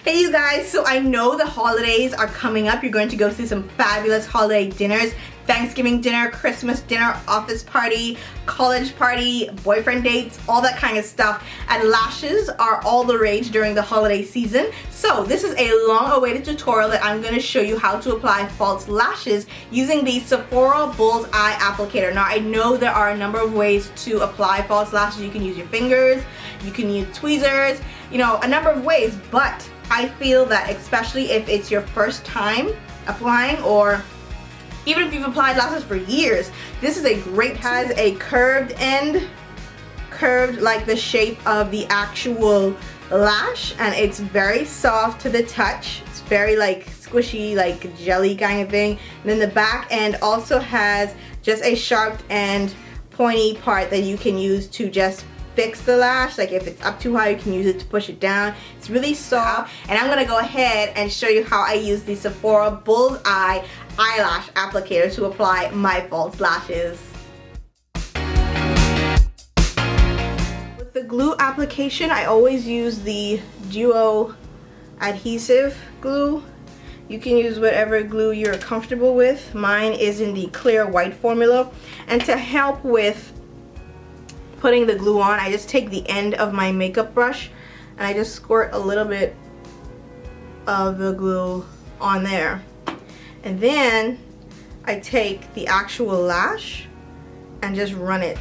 Hey you guys, so I know the holidays are coming up. You're going to go see some fabulous holiday dinners. Thanksgiving dinner, Christmas dinner, office party, college party, boyfriend dates, all that kind of stuff. And lashes are all the rage during the holiday season. So this is a long-awaited tutorial that I'm going to show you how to apply false lashes using the Sephora Bullseye applicator. Now I know there are a number of ways to apply false lashes. You can use your fingers, you can use tweezers, you know, a number of ways, but I feel that especially if it's your first time applying, or even if you've applied lashes for years, this is a great tool. It has a curved end, curved like the shape of the actual lash, and it's very soft to the touch. It's very like squishy, like jelly kind of thing. And then the back end also has just a sharp and pointy part that you can use to just fix the lash. Like if it's up too high, you can use it to push it down. It's really soft, and I'm gonna go ahead and show you how I use the Sephora Bullseye eyelash applicator to apply my false lashes. With the glue application, I always use the duo adhesive glue. You can use whatever glue you're comfortable with. Mine is in the clear white formula. And to help with putting the glue on, I just take the end of my makeup brush and I just squirt a little bit of the glue on there. And then I take the actual lash and just run it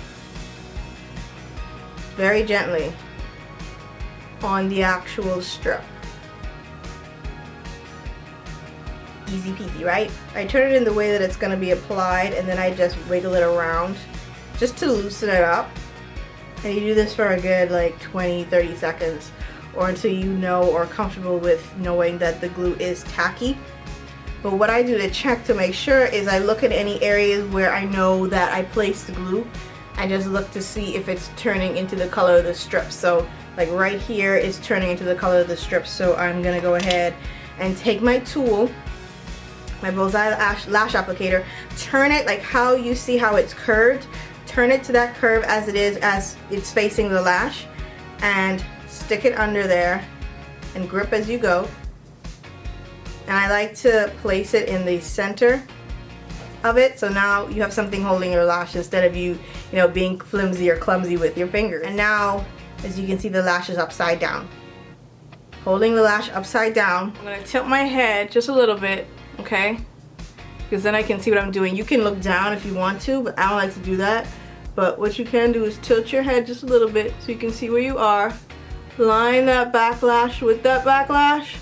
very gently on the actual strip. Easy peasy, right? I turn it in the way that it's going to be applied, and then I just wiggle it around just to loosen it up. And you do this for a good like 20-30 seconds, or until you know or are comfortable with knowing that the glue is tacky. But what I do to check to make sure is I look at any areas where I know that I placed the glue and just look to see if it's turning into the color of the strip. So like right here is turning into the color of the strip, so I'm gonna go ahead and take my tool, my Bullseye lash applicator, turn it like how you see how it's curved. Turn it to that curve as it is, as it's facing the lash, and stick it under there and grip as you go. And I like to place it in the center of it, so now you have something holding your lash instead of you know, being flimsy or clumsy with your fingers. And now, as you can see, the lash is upside down. Holding the lash upside down, I'm gonna tilt my head just a little bit, okay? Because then I can see what I'm doing. You can look down if you want to, but I don't like to do that. But what you can do is tilt your head just a little bit so you can see where you are. Line that backlash with that backlash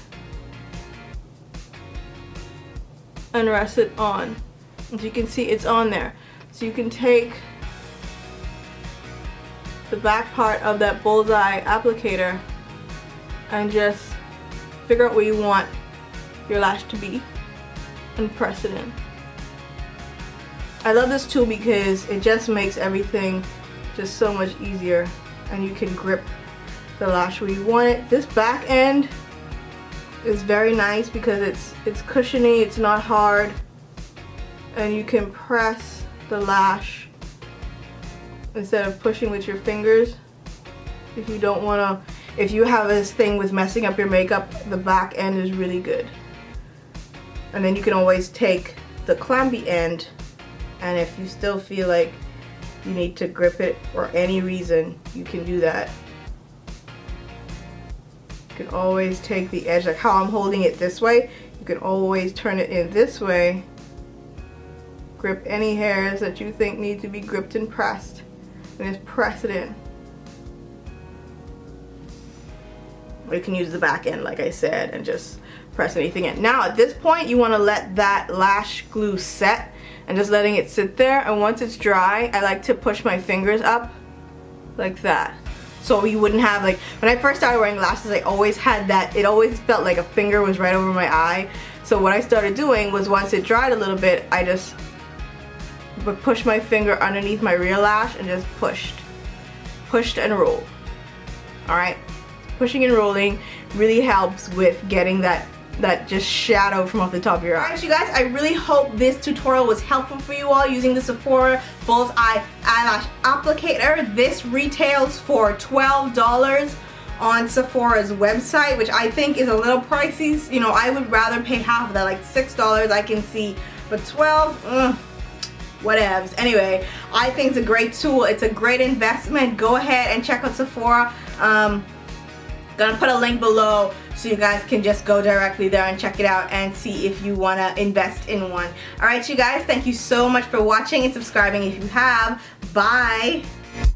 and rest it on. As you can see, it's on there. So you can take the back part of that Bullseye applicator and just figure out where you want your lash to be and press it in. I love this tool because it just makes everything just so much easier, and you can grip the lash where you want it. This back end is very nice because it's cushiony, it's not hard, and you can press the lash instead of pushing with your fingers. If you don't want to, if you have this thing with messing up your makeup, the back end is really good. And then you can always take the clampy end, and if you still feel like you need to grip it for any reason, you can do that. You can always take the edge, like how I'm holding it this way, you can always turn it in this way. Grip any hairs that you think need to be gripped and pressed, and just press it in. Or you can use the back end, like I said, and just press anything in. Now at this point, you want to let that lash glue set and just letting it sit there, and once it's dry, I like to push my fingers up like that. So you wouldn't have, like, when I first started wearing lashes, I always had that, it always felt like a finger was right over my eye. So what I started doing was, once it dried a little bit, I just would push my finger underneath my rear lash and just pushed and rolled. Alright, pushing and rolling really helps with getting that just shadow from off the top of your eye. Alright you guys, I really hope this tutorial was helpful for you all using the Sephora Bullseye eyelash applicator. This retails for $12 on Sephora's website, which I think is a little pricey. You know, I would rather pay half of that, like $6 I can see, but 12, whatevs. Anyway, I think it's a great tool. It's a great investment. Go ahead and check out Sephora. Gonna put a link below so you guys can just go directly there and check it out and see if you want to invest in one. Alright you guys, thank you so much for watching and subscribing if you have. Bye!